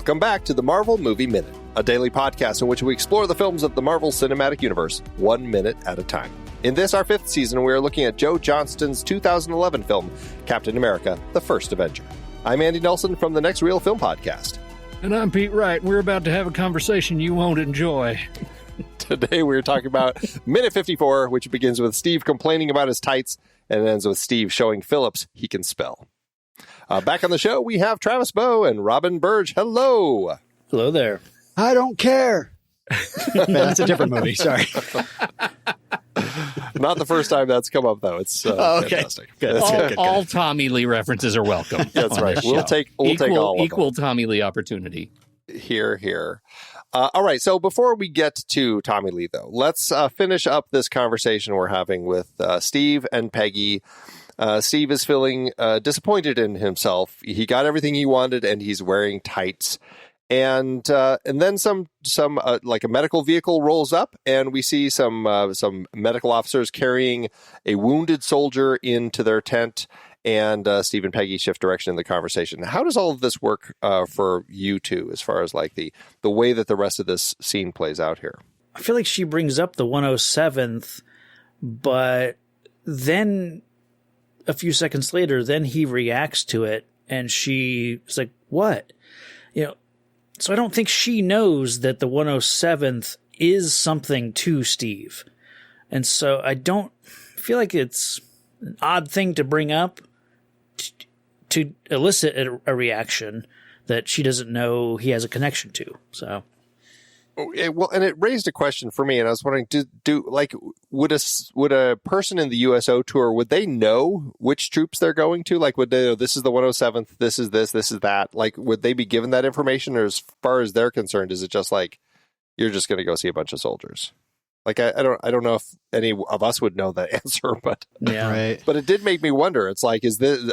Welcome back to the Marvel Movie Minute, a daily podcast in which we explore the films of the Marvel Cinematic Universe 1 minute at a time. In this, our 5th season, we are looking at Joe Johnston's 2011 film, Captain America: The First Avenger. I'm Andy Nelson from the Next Reel Film Podcast. And I'm Pete Wright. We're about to have a conversation you won't enjoy. Today we're talking about Minute 54, which begins with Steve complaining about his tights and ends with Steve showing Phillips he can spell. Back on the show, we have Travis Bowe and Robin Burdge. Hello. Hello there. I don't care. Man, that's a different movie. Sorry. Not the first time that's come up, though. It's fantastic. Good. All Tommy Lee references are welcome. That's right. We'll take all of them. Equal Tommy Lee opportunity. Here. All right. So before we get to Tommy Lee, though, let's finish up this conversation we're having with Steve and Peggy. Steve is feeling disappointed in himself. He got everything he wanted, and he's wearing tights. And then some like a medical vehicle rolls up, and we see some medical officers carrying a wounded soldier into their tent. And Steve and Peggy shift direction in the conversation. How does all of this work for you two, as far as like the way that the rest of this scene plays out here? I feel like she brings up the 107th, but then a few seconds later, then he reacts to it, and she's like, "What?" So I don't think she knows that the 107th is something to Steve, and so I don't feel like it's an odd thing to bring up to elicit a reaction that she doesn't know he has a connection to. So, well, and it raised a question for me, and I was wondering, would a person in the USO tour, would they know which troops they're going to? Like, would they know this is the 107th, this is that? Like, would they be given that information, or as far as they're concerned, is it just like you're just going to go see a bunch of soldiers? Like, I don't know if any of us would know the answer, but yeah, right. But it did make me wonder. It's like,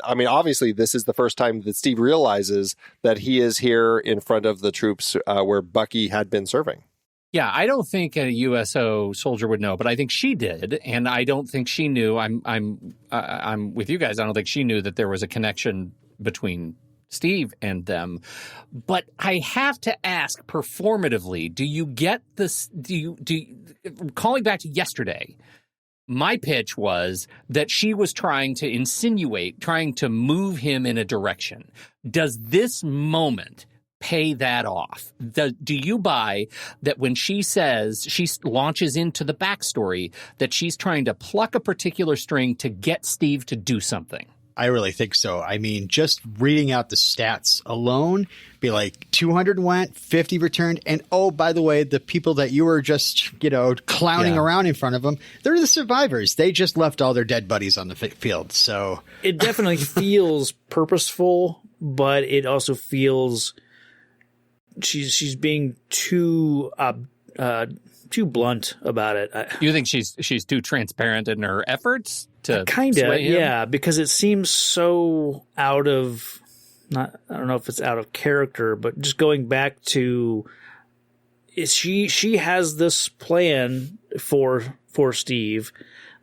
obviously this is the first time that Steve realizes that he is here in front of the troops where Bucky had been serving. Yeah, I don't think a USO soldier would know, but I think she did, and I don't think she knew. I'm with you guys. I don't think she knew that there was a connection between Steve and them. But I have to ask performatively, do you get this? Calling back to yesterday, my pitch was that she was trying to insinuate, trying to move him in a direction. Does this moment pay that off? Do you buy that when she says, she launches into the backstory, that she's trying to pluck a particular string to get Steve to do something? I really think so. I mean, just reading out the stats alone, be like 200 went, 50 returned. And oh, by the way, the people that you were just, clowning around in front of them, they're the survivors. They just left all their dead buddies on the field. So it definitely feels purposeful, but it also feels she's being too blunt about it. You think she's too transparent in her efforts to kind of, sway him? Yeah, because it seems so out of I don't know if it's out of character, but just going back to she has this plan for Steve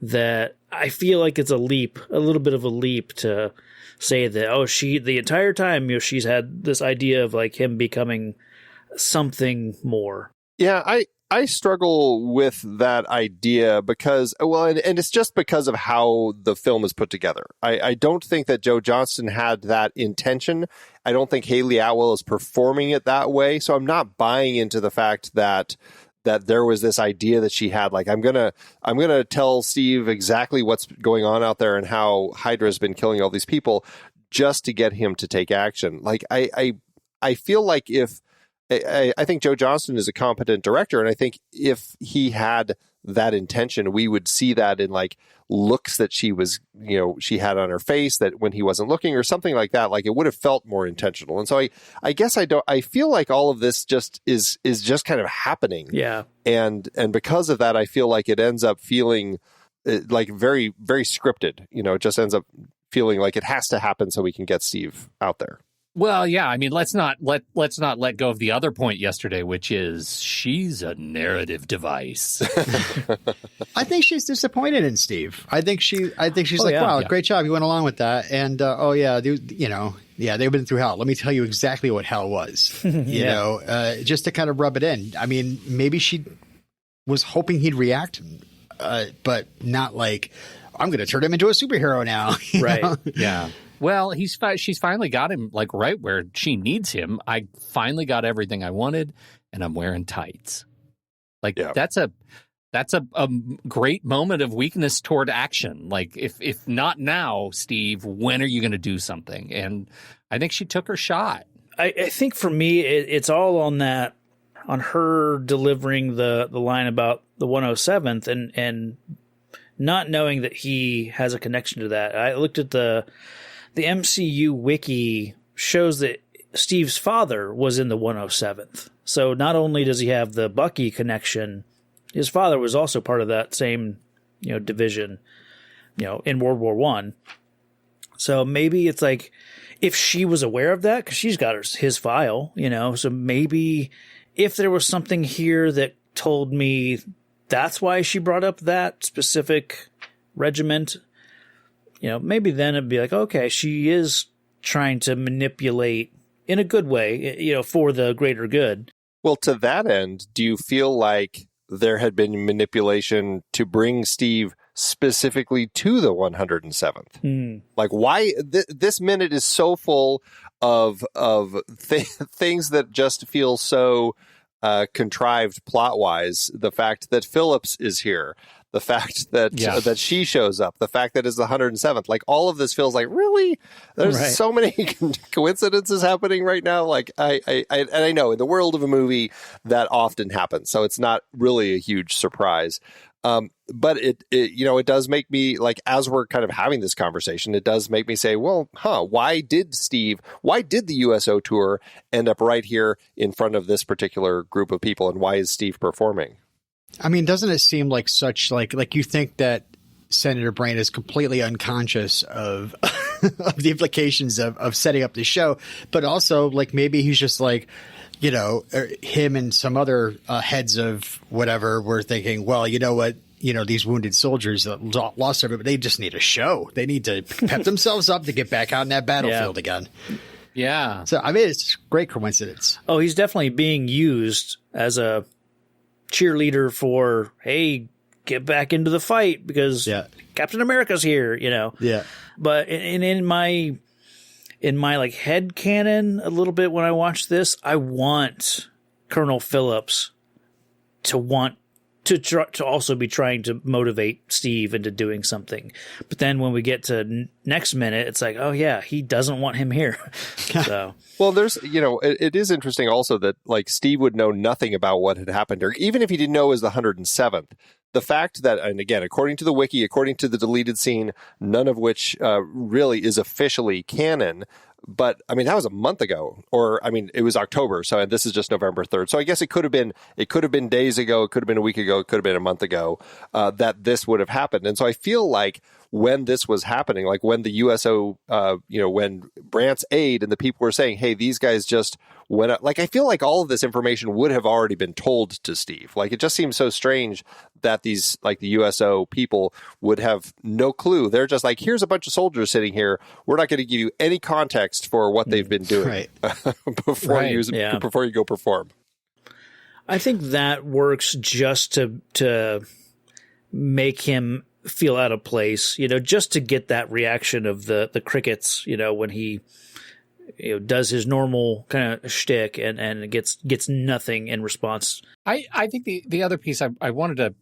that I feel like it's a little bit of a leap to say that the entire time she's had this idea of like him becoming something more. Yeah, I struggle with that idea because, and it's just because of how the film is put together. I don't think that Joe Johnston had that intention. I don't think Haley Atwell is performing it that way. So I'm not buying into the fact that there was this idea that she had, like, I'm gonna tell Steve exactly what's going on out there and how Hydra has been killing all these people just to get him to take action. Like, I feel like I think Joe Johnston is a competent director, and I think if he had that intention, we would see that in like looks that she had on her face that when he wasn't looking or something like that. Like, it would have felt more intentional. And so I guess I feel like all of this just is just kind of happening. Yeah. And because of that, I feel like it ends up feeling like very, very scripted. It just ends up feeling like it has to happen so we can get Steve out there. Well, yeah. I mean, let's not let go of the other point yesterday, which is she's a narrative device. I think she's disappointed in Steve. I think she's like, wow, great job. You went along with that. And, Yeah, they've been through hell. Let me tell you exactly what hell was, you know, just to kind of rub it in. I mean, maybe she was hoping he'd react, but not like, I'm going to turn him into a superhero now. Right. know? Yeah. Well, she's finally got him like right where she needs him. I finally got everything I wanted, and I'm wearing tights. Like that's a great moment of weakness toward action. Like if not now, Steve, when are you going to do something? And I think she took her shot. I think for me, it's all on her delivering the line about the 107th and not knowing that he has a connection to that. I looked at the MCU wiki, shows that Steve's father was in the 107th. So not only does he have the Bucky connection, his father was also part of that same, division, in World War I. So maybe it's like, if she was aware of that, because she's got his file, so maybe if there was something here that told me that's why she brought up that specific regiment, maybe then it'd be like, okay, she is trying to manipulate in a good way, for the greater good. Well, to that end, do you feel like there had been manipulation to bring Steve specifically to the 107th? Like, why this minute is so full of things that just feel so contrived plot wise. The fact that Phillips is here, the fact that that she shows up, the fact that it's the 107th, like all of this feels like, really? There's so many coincidences happening right now. Like I know in the world of a movie that often happens, so it's not really a huge surprise. But it does make me, like, as we're kind of having this conversation, it does make me say, well, why did the USO tour end up right here in front of this particular group of people, and why is Steve performing? I mean, doesn't it seem like such like you think that Senator Brain is completely unconscious of of the implications of setting up the show, but also like maybe he's just like, him and some other heads of whatever were thinking, well, you know what? These wounded soldiers that lost everybody, they just need a show. They need to pep themselves up to get back out in that battlefield again. Yeah. So, I mean, it's a great coincidence. Oh, he's definitely being used as a cheerleader for, hey, get back into the fight because Captain America's here, Yeah. But in my like head canon a little bit when I watch this, I want Colonel Phillips to also be trying to motivate Steve into doing something. But then when we get to next minute, it's like, oh yeah, he doesn't want him here. So, well, there's, it is interesting also that like Steve would know nothing about what had happened, or even if he didn't know it was the 107th. The fact that, and again, according to the wiki, according to the deleted scene, none of which really is officially canon. But I mean, that was a month ago, or I mean, it was October. So this is just November 3rd. So I guess it could have been days ago. It could have been a week ago. It could have been a month ago that this would have happened. And so I feel like when this was happening, like when the USO, when Brandt's aide and the people were saying, hey, these guys just went up, like, I feel like all of this information would have already been told to Steve. Like, it just seems so strange that these, like the USO people would have no clue. They're just like, here's a bunch of soldiers sitting here. We're not going to give you any context for what they've been doing before you go perform. I think that works just to make him feel out of place, just to get that reaction of the crickets, when he does his normal kind of shtick and gets nothing in response. I think the other piece I wanted to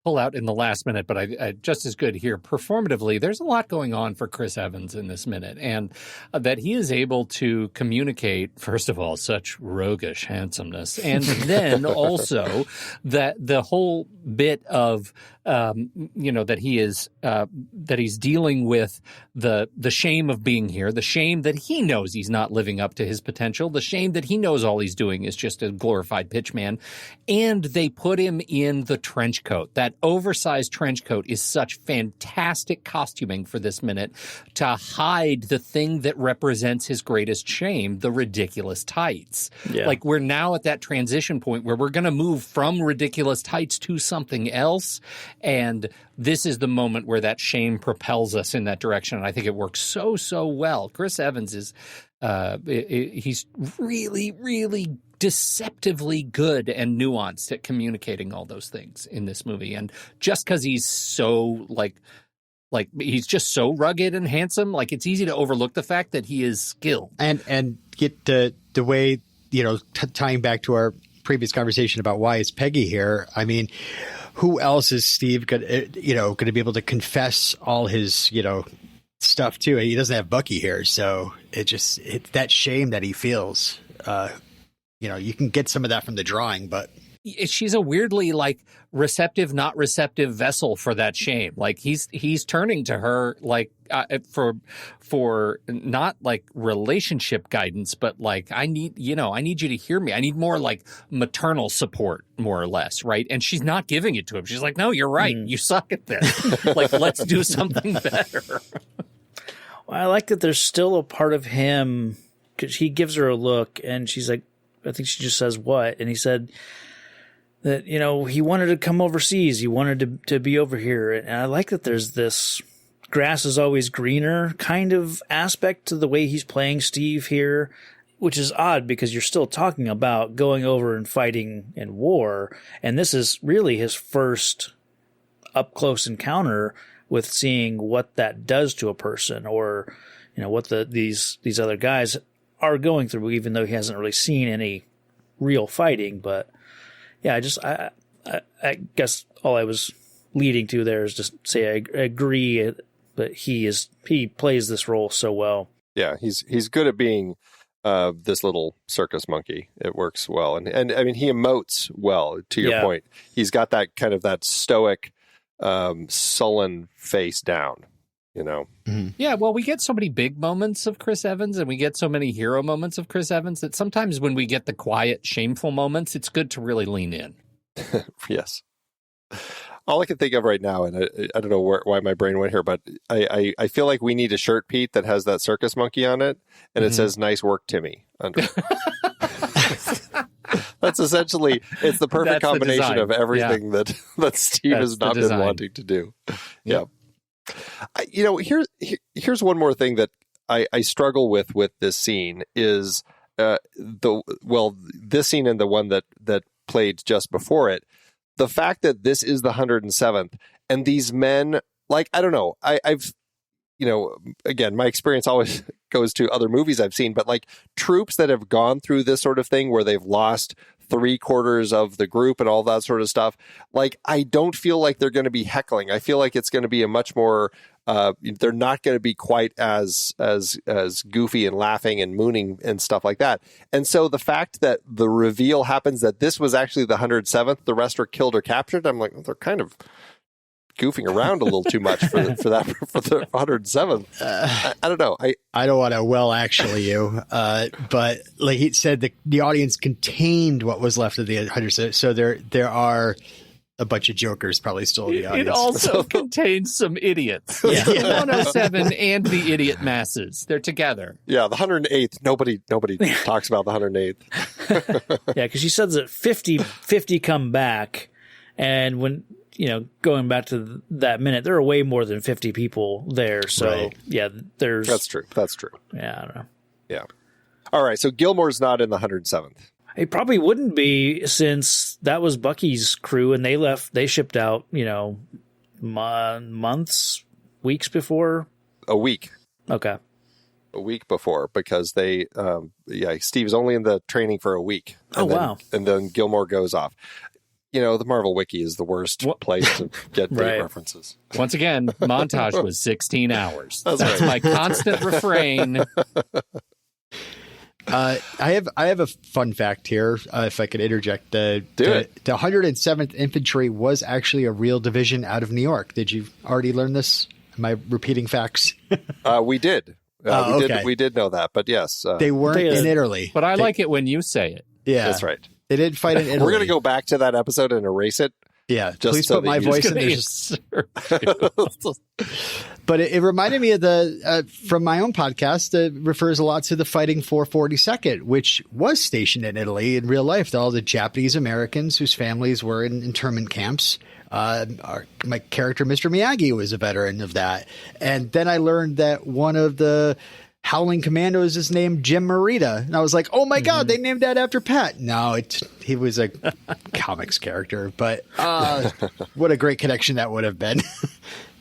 pull out in the last minute, but I just as good here. Performatively, there's a lot going on for Chris Evans in this minute, and that he is able to communicate, first of all, such roguish handsomeness, and then also that the whole bit of that he's dealing with the shame of being here, the shame that he knows he's not living up to his potential, the shame that he knows all he's doing is just a glorified pitchman, and they put him in the trench coat. That oversized trench coat is such fantastic costuming for this minute to hide the thing that represents his greatest shame, the ridiculous tights. Yeah. Like, we're now at that transition point where we're going to move from ridiculous tights to something else. And this is the moment where that shame propels us in that direction. And I think it works so well. Chris Evans is He's really, really deceptively good and nuanced at communicating all those things in this movie. And just because he's so like he's just so rugged and handsome, like it's easy to overlook the fact that he is skilled. And get the way, tying back to our previous conversation about why is Peggy here. I mean, who else is Steve going to be able to confess all his, stuff to? He doesn't have Bucky here. So it's that shame that he feels, you can get some of that from the drawing, but she's a weirdly like receptive, not receptive vessel for that shame. Like he's turning to her like for not like relationship guidance, but like I need you to hear me. I need more like maternal support, more or less, right? And she's not giving it to him. She's like, no, you're right. You suck at this. Like, let's do something better. Well, I like that there's still a part of him because he gives her a look and she's like, I think she just says what, and he said that, he wanted to come overseas. He wanted to be over here. And I like that there's this grass is always greener kind of aspect to the way he's playing Steve here, which is odd because you're still talking about going over and fighting in war. And this is really his first up close encounter with seeing what that does to a person or, what these other guys are going through, even though he hasn't really seen any real fighting. But yeah, I guess all I was leading to there is just say I agree, but he plays this role so well. Yeah, he's good at being this little circus monkey. It works well, and I mean he emotes well. To your point, he's got that kind of that stoic, sullen face down. Mm-hmm. Yeah, well, we get so many big moments of Chris Evans and we get so many hero moments of Chris Evans that sometimes when we get the quiet, shameful moments, it's good to really lean in. Yes. All I can think of right now, and I don't know why my brain went here, but I feel like we need a shirt, Pete, that has that circus monkey on it, and it says "Nice work, Timmy" under it. That's essentially, it's the perfect combination of everything that Steve has not been wanting to do. Yeah. Here's one more thing that I struggle with this scene is this scene and the one that played just before it. The fact that this is the 107th and these men, like, I don't know, I've again, my experience always goes to other movies I've seen, but like troops that have gone through this sort of thing where they've lost 3/4 of the group and all that sort of stuff, like I don't feel like they're going to be heckling. I feel like it's going to be a much more they're not going to be quite as goofy and laughing and mooning and stuff like that. And so the fact that the reveal happens that this was actually the 107th, the rest are killed or captured, I'm like, well, they're kind of goofing around a little too much for the 107th. I don't know. I don't want to actually you, but like he said, the audience contained what was left of the 107th. So there are a bunch of jokers probably still in the audience. It also contains some idiots. Yeah. 107 and the idiot masses. They're together. Yeah, the 108th. Nobody talks about the 108th. Yeah, because she says that 50 come back, and when going back to that minute, there are way more than 50 people there. So right. Yeah, that's true. Yeah, I don't know. Yeah. All right. So Gilmore's not in the 107th. It probably wouldn't be since that was Bucky's crew and they shipped out, months, weeks before. A week. Okay. A week before because they, Steve's only in the training for a week. Wow. And then Gilmore goes off. The Marvel Wiki is the worst place to get date references. Once again, montage was 16 hours. That's my constant refrain. I have a fun fact here, if I could interject. The 107th Infantry was actually a real division out of New York. Did you already learn this? Am I repeating facts? We did. We did know that, but yes. They weren't in Italy. But I like it when you say it. Yeah. That's right. They didn't fight in Italy. We're going to go back to that episode and erase it. Yeah, please put my voice in there. But it reminded me of from my own podcast that refers a lot to the Fighting 442nd, which was stationed in Italy in real life. All the Japanese Americans whose families were in internment camps. My character, Mr. Miyagi, was a veteran of that. And then I learned that one of the Howling Commandos is named Jim Morita. And I was like, oh my God, they named that after Pat. No, he was a comics character, but what a great connection that would have been.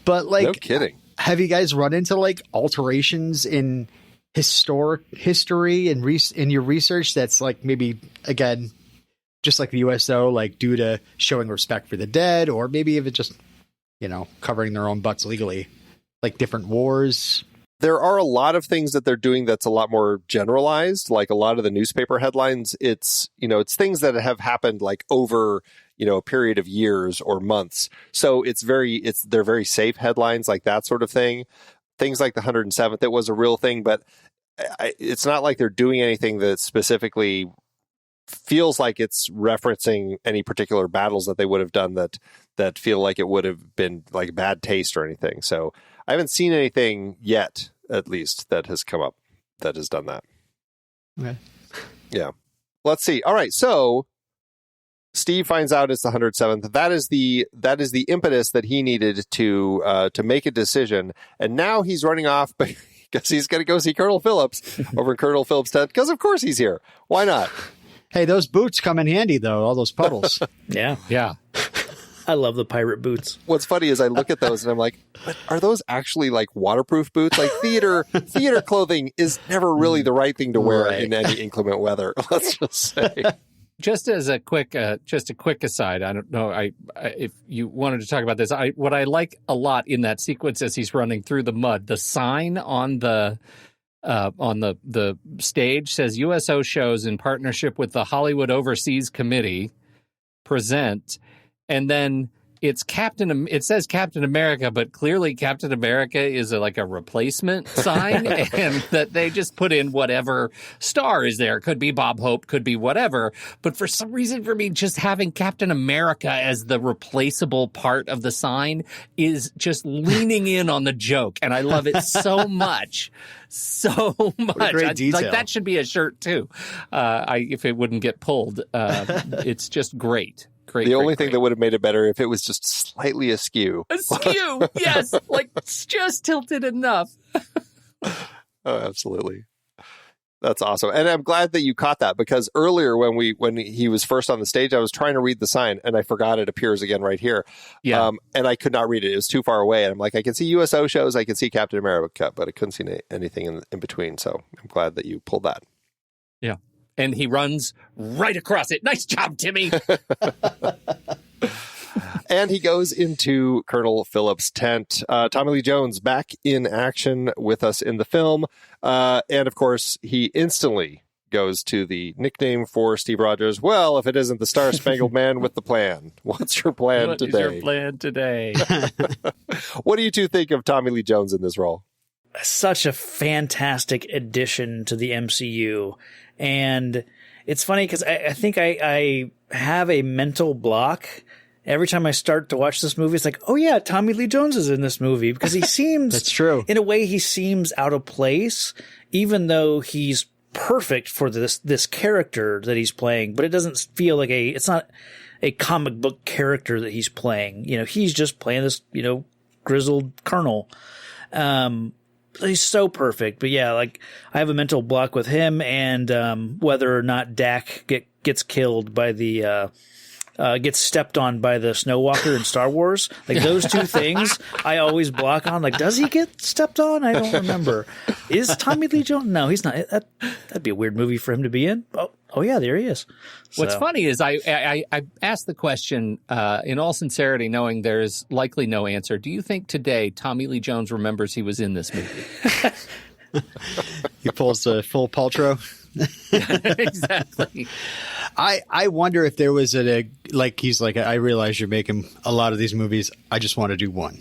But like, no kidding. Have you guys run into like alterations in history and in your research that's like maybe, again, just like the USO, like due to showing respect for the dead, or maybe if it's just, covering their own butts legally, like different wars? There are a lot of things that they're doing that's a lot more generalized. Like a lot of the newspaper headlines, it's things that have happened like over, a period of years or months. So they're very safe headlines, like that sort of thing. Things like the 107th, it was a real thing, but it's not like they're doing anything that specifically feels like it's referencing any particular battles that they would have done that feel like it would have been like bad taste or anything. So I haven't seen anything yet, at least, that has come up that has done that. Okay. Yeah. Let's see. All right. So Steve finds out it's the 107th. That is the impetus that he needed to make a decision. And now he's running off because he's going to go see Colonel Phillips over in Colonel Phillips' tent. Because of course he's here. Why not? Hey, those boots come in handy though. All those puddles. Yeah. Yeah. I love the pirate boots. What's funny is I look at those and I'm like, but are those actually like waterproof boots? Like theater clothing is never really the right thing to wear in any inclement weather. Let's just say. Just as a quick aside, I don't know if you wanted to talk about this. What I like a lot in that sequence as he's running through the mud, the sign on the stage says USO shows in partnership with the Hollywood Overseas Committee present, and then it says Captain America, but clearly Captain America is a replacement sign, and that they just put in whatever star is there. Could be Bob Hope, could be whatever. But for some reason, for me, just having Captain America as the replaceable part of the sign is just leaning in on the joke, and I love it so much. So much. What a great detail. Like that should be a shirt too. If it wouldn't get pulled, it's just great. The only thing that would have made it better if it was just slightly askew. Askew, yes, like just tilted enough. Oh, absolutely. That's awesome. And I'm glad that you caught that, because earlier when he was first on the stage, I was trying to read the sign and I forgot it appears again right here. Yeah. And I could not read it. It was too far away. And I'm like, I can see USO shows, I can see Captain America, but I couldn't see anything in between. So I'm glad that you pulled that. Yeah. And he runs right across it. Nice job, Timmy. And he goes into Colonel Phillips' tent. Tommy Lee Jones back in action with us in the film. And of course, he instantly goes to the nickname for Steve Rogers. Well, if it isn't the Star Spangled Man with the plan. What's your plan today? What is your plan today? What do you two think of Tommy Lee Jones in this role? Such a fantastic addition to the MCU. And it's funny because I think I have a mental block every time I start to watch this movie. It's like, oh yeah, Tommy Lee Jones is in this movie, because he seems that's true. In a way, he seems out of place, even though he's perfect for this character that he's playing. But it doesn't feel like it's not a comic book character that he's playing. He's just playing this grizzled colonel. He's so perfect. But yeah, like I have a mental block with him and whether or not Dak gets killed by the gets stepped on by the Snow Walker in Star Wars. Like those two things I always block on. Like, does he get stepped on? I don't remember. Is Tommy Lee Jones? No, he's not. That'd be a weird movie for him to be in. Oh yeah, there he is. What's funny is I asked the question in all sincerity, knowing there's likely no answer. Do you think today Tommy Lee Jones remembers he was in this movie? He pulls the full Paltrow. Exactly. I wonder if there was he's like, I realize you're making a lot of these movies. I just want to do one.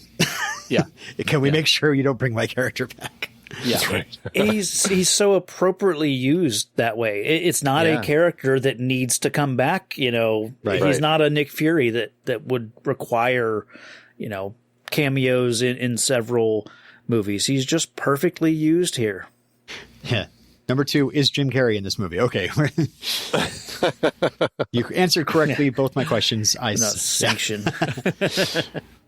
Yeah. Can we make sure you don't bring my character back? Yeah. Right. He's so appropriately used that way. It's not a character that needs to come back, Right. He's not a Nick Fury that would require, cameos in several movies. He's just perfectly used here. Yeah. Number 2, is Jim Carrey in this movie? Okay. You answered correctly both my questions. Not sanction.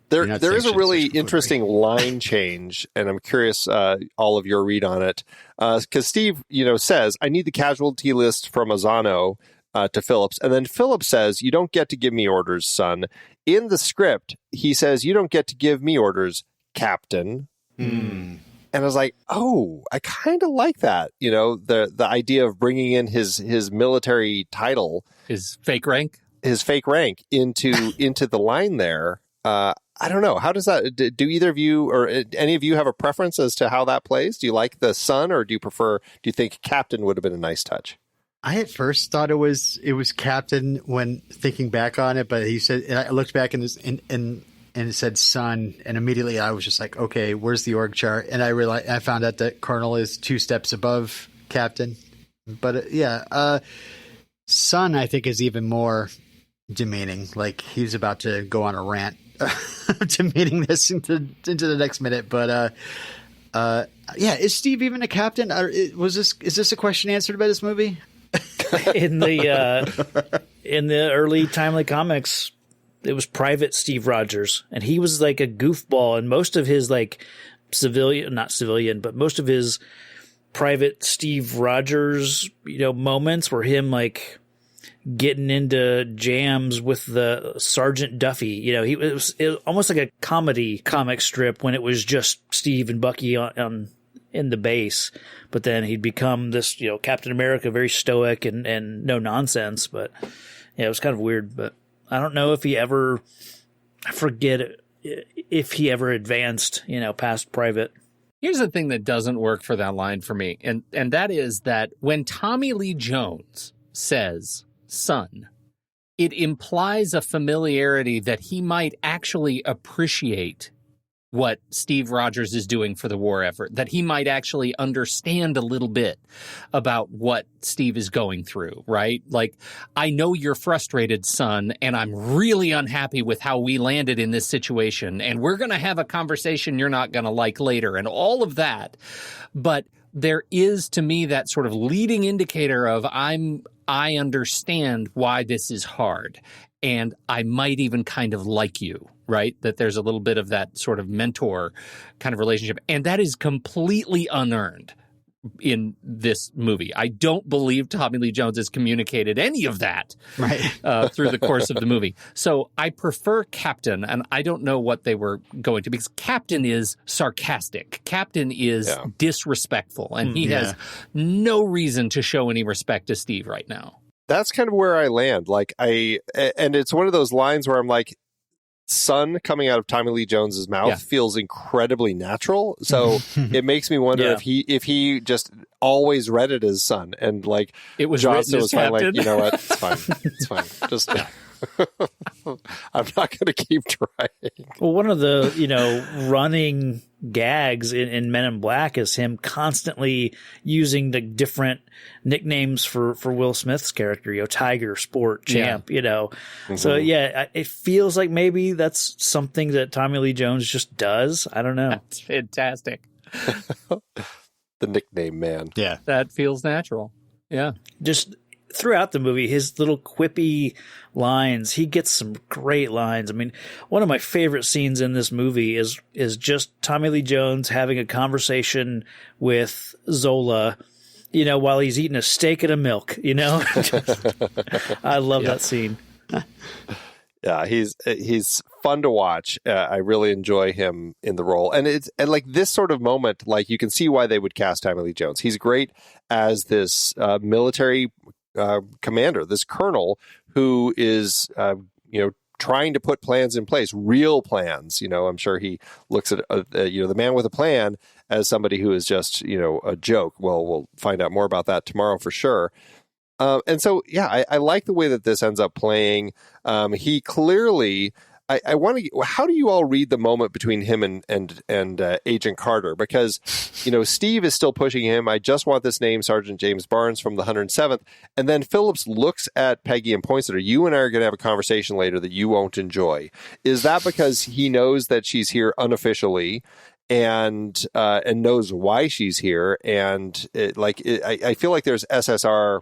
There You're not is a sanctioned really sexual interesting line change, and I'm curious all of your read on it. Because Steve, says, I need the casualty list from Azano to Phillips. And then Phillips says, you don't get to give me orders, son. In the script, he says, you don't get to give me orders, Captain. Mm. And I was like, oh, I kind of like that. The idea of bringing in his military title, His fake rank into the line there. I don't know. How does that, do either of you or any of you have a preference as to how that plays? Do you like the son, or do you think Captain would have been a nice touch? I at first thought it was Captain when thinking back on it, but he said, and I looked back and it said son, and immediately I was just like, okay, where's the org chart? And I found out that Colonel is 2 steps above Captain. But son, I think, is even more demeaning. Like he's about to go on a rant. Demeaning this into the next minute, but is Steve even a captain? Is this a question answered by this movie? In the early Timely comics, it was Private Steve Rogers, and he was like a goofball, and most of his most of his Private Steve Rogers moments were him like getting into jams with the Sergeant Duffy. It was almost like a comedy comic strip when it was just Steve and Bucky in the base. But then he'd become this, Captain America, very stoic and no nonsense. But yeah, it was kind of weird. But I don't know if he ever, I forget if he ever advanced, past Private. Here's the thing that doesn't work for that line for me. And that is that when Tommy Lee Jones says, son, it implies a familiarity that he might actually appreciate what Steve Rogers is doing for the war effort, that he might actually understand a little bit about what Steve is going through, right? Like, I know you're frustrated, son, and I'm really unhappy with how we landed in this situation, and we're going to have a conversation you're not going to like later, and all of that. But there is, to me, that sort of leading indicator of I understand why this is hard, and I might even kind of like you, right? That there's a little bit of that sort of mentor kind of relationship. And that is completely unearned in this movie. I don't believe Tommy Lee Jones has communicated any of that through the course of the movie. So I prefer Captain, and I don't know what they were going to, because Captain is sarcastic. Captain is disrespectful, and he has no reason to show any respect to Steve right now. That's kind of where I land. And it's one of those lines where I'm like, son coming out of Tommy Lee Jones's mouth feels incredibly natural. So it makes me wonder if he just always read it as son, and like it was Johnston was fine, Captain. like, you know what, it's fine. It's fine. Just I'm not going to keep trying. Well, one of the, running gags in Men in Black is him constantly using the different nicknames for Will Smith's character, Tiger, Sport, Champ, So, it feels like maybe that's something that Tommy Lee Jones just does. I don't know. That's fantastic. The nickname man. Yeah. That feels natural. Yeah. Just throughout the movie, his little quippy lines, he gets some great lines. I mean, one of my favorite scenes in this movie is just Tommy Lee Jones having a conversation with Zola, while he's eating a steak and a milk, I love that scene. Yeah, he's fun to watch. I really enjoy him in the role, and like this sort of moment, like you can see why they would cast Tommy Lee Jones. He's great as this military commander, this colonel who is trying to put plans in place, real plans. I'm sure he looks at the man with a plan as somebody who is just a joke. Well, we'll find out more about that tomorrow for sure. And so, I like the way that this ends up playing. He clearly, I want to. How do you all read the moment between him and Agent Carter? Because Steve is still pushing him. I just want this name, Sergeant James Barnes from the 107th. And then Phillips looks at Peggy and points at her. You and I are going to have a conversation later that you won't enjoy. Is that because he knows that she's here unofficially? And knows why she's here, and I feel like there's SSR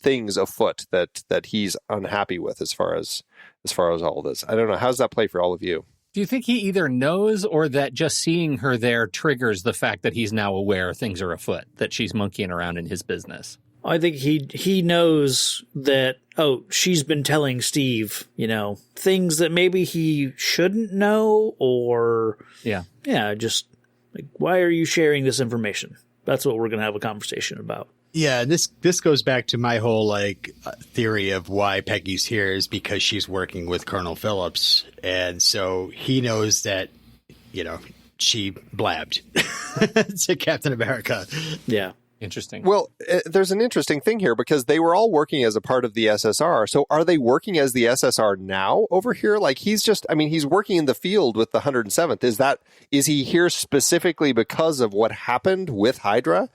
things afoot that he's unhappy with as far as all this. I don't know. How does that play for all of you? Do you think he either knows or that just seeing her there triggers the fact that he's now aware things are afoot, that she's monkeying around in his business? I think he knows that, she's been telling Steve, things that maybe he shouldn't know, or just like, why are you sharing this information? That's what we're going to have a conversation about. Yeah, this goes back to my whole theory of why Peggy's here is because she's working with Colonel Phillips, and so he knows that she blabbed to Captain America. Yeah. Interesting. Well, there's an interesting thing here because they were all working as a part of the SSR. So are they working as the SSR now over here? Like he's working in the field with the 107th. Is he here specifically because of what happened with Hydra?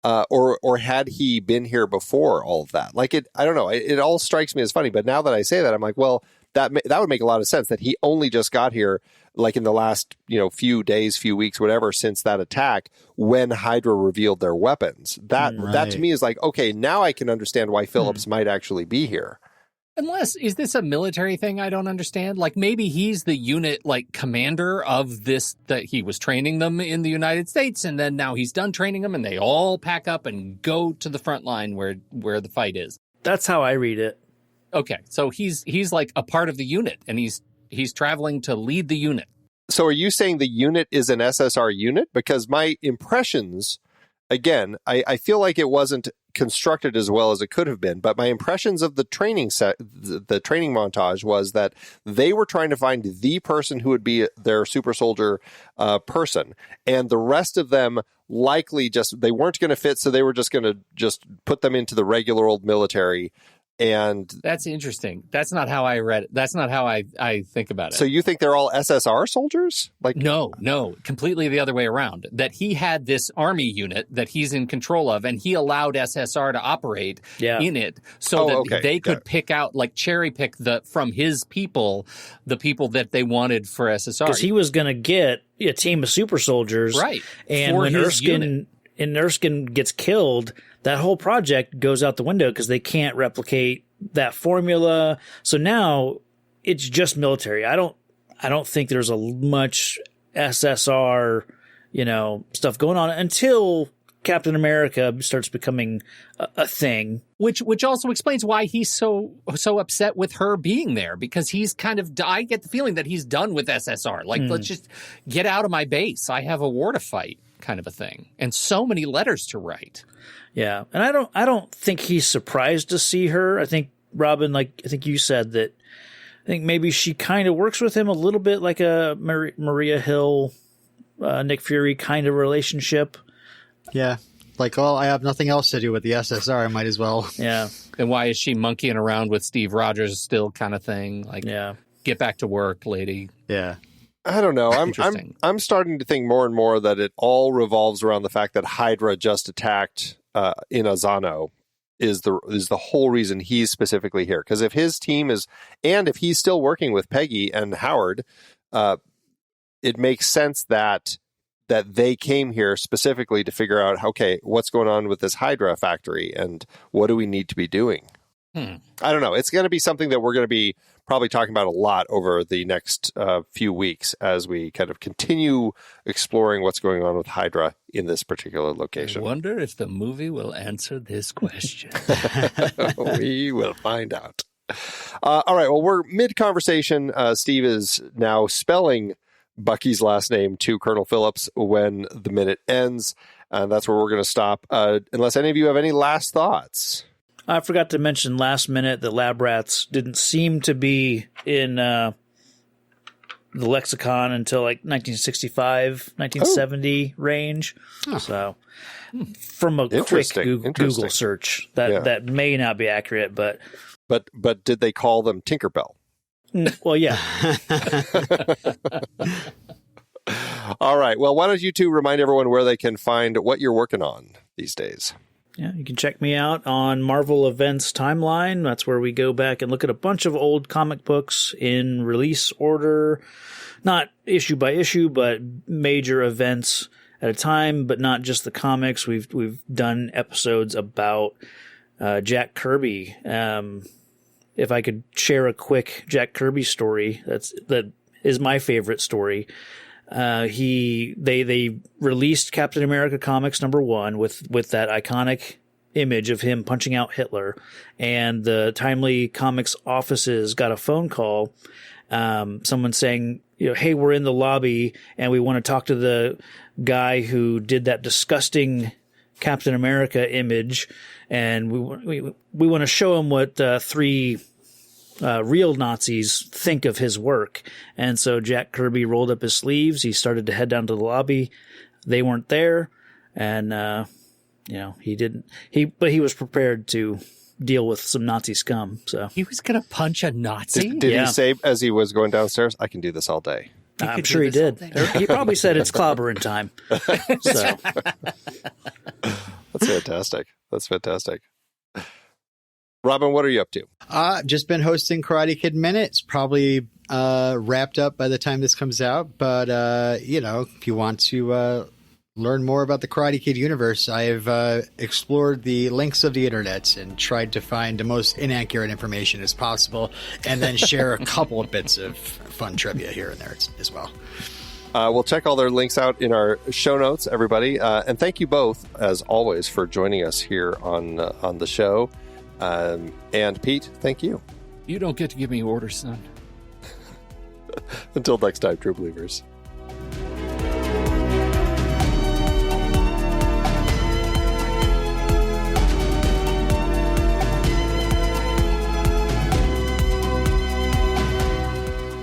Or had he been here before all of that? I don't know. It all strikes me as funny. But now that I say that, I'm like, well, that would make a lot of sense that he only just got here in the last, few days, few weeks, whatever, since that attack when Hydra revealed their weapons. That to me is like, okay, now I can understand why Phillips might actually be here. Unless, is this a military thing I don't understand? Maybe he's the unit, commander of this, that he was training them in the United States, and then now he's done training them, and they all pack up and go to the front line where the fight is. That's how I read it. Okay, so he's a part of the unit, and he's traveling to lead the unit. So are you saying the unit is an SSR unit? Because my impressions, again, I feel like it wasn't constructed as well as it could have been, but my impressions of the training the training montage was that they were trying to find the person who would be their super soldier person, and the rest of them likely they weren't going to fit, so they were just going to put them into the regular old military. And that's interesting. That's not how I read it. That's not how I think about it. So you think they're all SSR soldiers? No, completely the other way around. That he had this army unit that he's in control of, and he allowed SSR to operate in it so that they could pick out, cherry pick from his people, the people that they wanted for SSR. Because he was going to get a team of super soldiers. Right. And when Erskine gets killed, that whole project goes out the window because they can't replicate that formula. So now it's just military. I don't think there's much SSR, stuff going on until Captain America starts becoming a thing. Which also explains why he's so upset with her being there, because he's I get the feeling that he's done with SSR. Let's just get out of my base. I have a war to fight, kind of a thing. And so many letters to write. Yeah, and I don't think he's surprised to see her. I think, Robin, I think you said that, I think maybe she kind of works with him a little bit like a Maria Hill, Nick Fury kind of relationship. Yeah, I have nothing else to do with the SSR. I might as well. Yeah. And why is she monkeying around with Steve Rogers still, kind of thing? Get back to work, lady. Yeah. I don't know. I'm starting to think more and more that it all revolves around the fact that Hydra just attacked in Azano is the whole reason he's specifically here. Because if his team if he's still working with Peggy and Howard, it makes sense that they came here specifically to figure out, okay, what's going on with this Hydra factory and what do we need to be doing? I don't know. It's going to be something that we're going to be probably talking about a lot over the next few weeks as we kind of continue exploring what's going on with Hydra in this particular location. I wonder if the movie will answer this question. We will find out. All right. Well, we're mid-conversation. Steve is now spelling Bucky's last name to Colonel Phillips when the minute ends. And that's where we're going to stop. Unless any of you have any last thoughts. I forgot to mention last minute that lab rats didn't seem to be in the lexicon until 1965, 1970 range. Oh. So from a quick Google search, that may not be accurate, but did they call them Tinkerbell? Well, yeah. All right. Well, why don't you two remind everyone where they can find what you're working on these days? Yeah, you can check me out on Marvel Events Timeline. That's where we go back and look at a bunch of old comic books in release order, not issue by issue, but major events at a time, but not just the comics. We've done episodes about Jack Kirby. If I could share a quick Jack Kirby story, that is my favorite story. They released Captain America Comics #1 with that iconic image of him punching out Hitler, and the Timely Comics offices got a phone call, someone saying, hey, we're in the lobby and we want to talk to the guy who did that disgusting Captain America image, and we want to show him what 3 real Nazis think of his work. And so Jack Kirby rolled up his sleeves. He started to head down to the lobby. They weren't there, and he didn't. But he was prepared to deal with some Nazi scum. So he was going to punch a Nazi. Did he say as he was going downstairs, "I can do this all day"? I'm sure he did. He probably said it's clobbering time. So that's fantastic. That's fantastic. Robin, what are you up to? Just been hosting Karate Kid Minute. It's probably wrapped up by the time this comes out. But, if you want to learn more about the Karate Kid universe, I've explored the links of the internet and tried to find the most inaccurate information as possible, and then share a couple of bits of fun trivia here and there as well. We'll check all their links out in our show notes, everybody. And thank you both, as always, for joining us here on the show. And Pete, thank you. You don't get to give me orders, son. Until next time, true believers.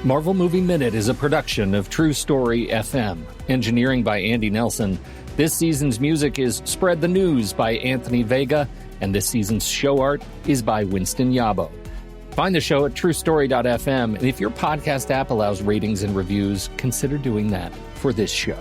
Marvel Movie Minute is a production of True Story FM. Engineering by Andy Nelson. This season's music is Spread the News by Anthony Vega, and this season's show art is by Winston Yabo. Find the show at truestory.fm, and if your podcast app allows ratings and reviews, consider doing that for this show.